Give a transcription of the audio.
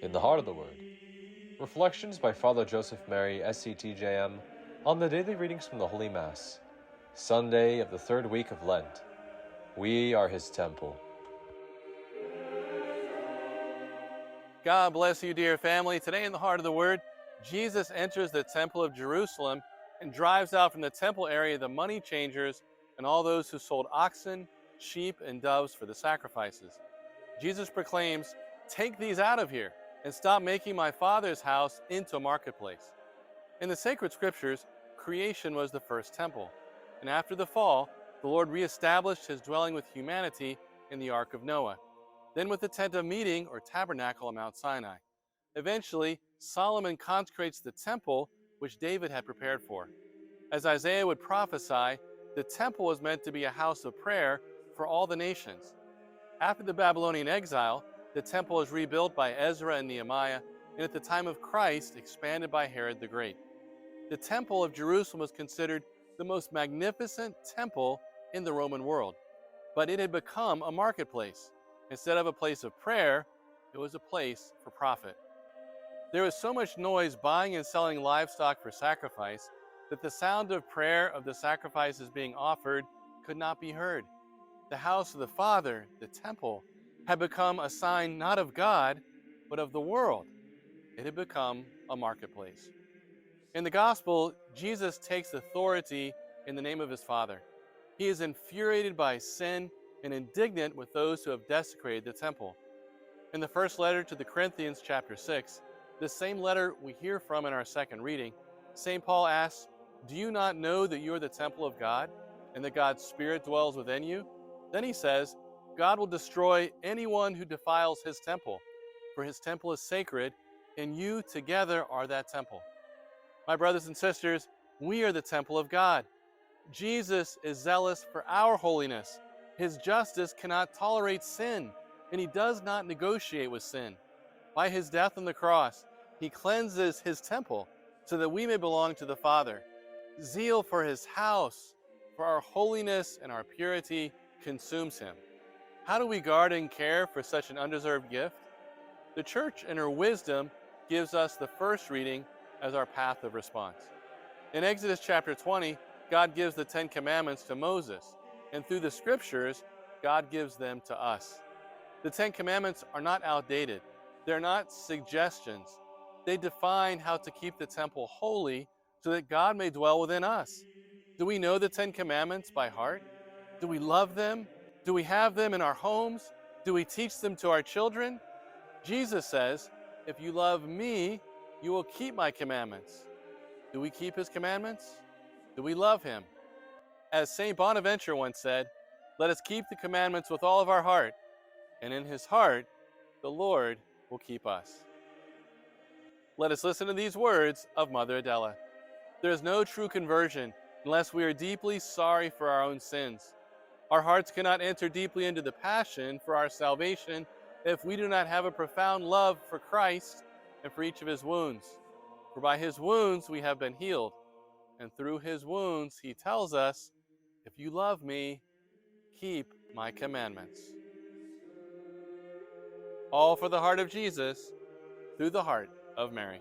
In the Heart of the Word. Reflections by Father Joseph Mary, SCTJM, on the daily readings from the Holy Mass, Sunday of the third week of Lent. We are His temple. God bless you, dear family. Today in the Heart of the Word, Jesus enters the Temple of Jerusalem and drives out from the temple area the money changers and all those who sold oxen, sheep, and doves for the sacrifices. Jesus proclaims, "Take these out of here and stop making my Father's house into a marketplace." In the sacred scriptures, creation was the first temple, and after the fall, the Lord reestablished his dwelling with humanity in the Ark of Noah, then with the tent of meeting or tabernacle on Mount Sinai. Eventually, Solomon consecrates the temple which David had prepared for. As Isaiah would prophesy, the temple was meant to be a house of prayer for all the nations. After the Babylonian exile, the temple was rebuilt by Ezra and Nehemiah, and at the time of Christ, expanded by Herod the Great. The Temple of Jerusalem was considered the most magnificent temple in the Roman world, but it had become a marketplace. Instead of a place of prayer, it was a place for profit. There was so much noise buying and selling livestock for sacrifice that the sound of prayer of the sacrifices being offered could not be heard. The house of the Father, the temple, had become a sign not of God, but of the world. It had become a marketplace. In the Gospel, Jesus takes authority in the name of his Father. He is infuriated by sin and indignant with those who have desecrated the temple. In the first letter to the Corinthians, chapter 6, the same letter we hear from in our second reading, St. Paul asks, "Do you not know that you are the temple of God, and that God's Spirit dwells within you?" Then he says, "God will destroy anyone who defiles his temple, for his temple is sacred, and you together are that temple." My brothers and sisters, we are the temple of God. Jesus is zealous for our holiness. His justice cannot tolerate sin, and he does not negotiate with sin. By his death on the cross, he cleanses his temple so that we may belong to the Father. Zeal for his house, for our holiness and our purity, consumes him. How do we guard and care for such an undeserved gift? The Church, in her wisdom, gives us the first reading as our path of response. In Exodus chapter 20, God gives the 10 Commandments to Moses, and through the Scriptures, God gives them to us. The 10 Commandments are not outdated. They're not suggestions. They define how to keep the temple holy so that God may dwell within us. Do we know the 10 Commandments by heart? Do we love them? Do we have them in our homes? Do we teach them to our children? Jesus says, "If you love me, you will keep my commandments." Do we keep his commandments? Do we love him? As St. Bonaventure once said, "Let us keep the commandments with all of our heart, and in his heart, the Lord will keep us." Let us listen to these words of Mother Adela. There is no true conversion unless we are deeply sorry for our own sins. Our hearts cannot enter deeply into the passion for our salvation if we do not have a profound love for Christ and for each of his wounds. For by his wounds we have been healed, and through his wounds he tells us, "If you love me, keep my commandments." All for the heart of Jesus, through the heart of Mary.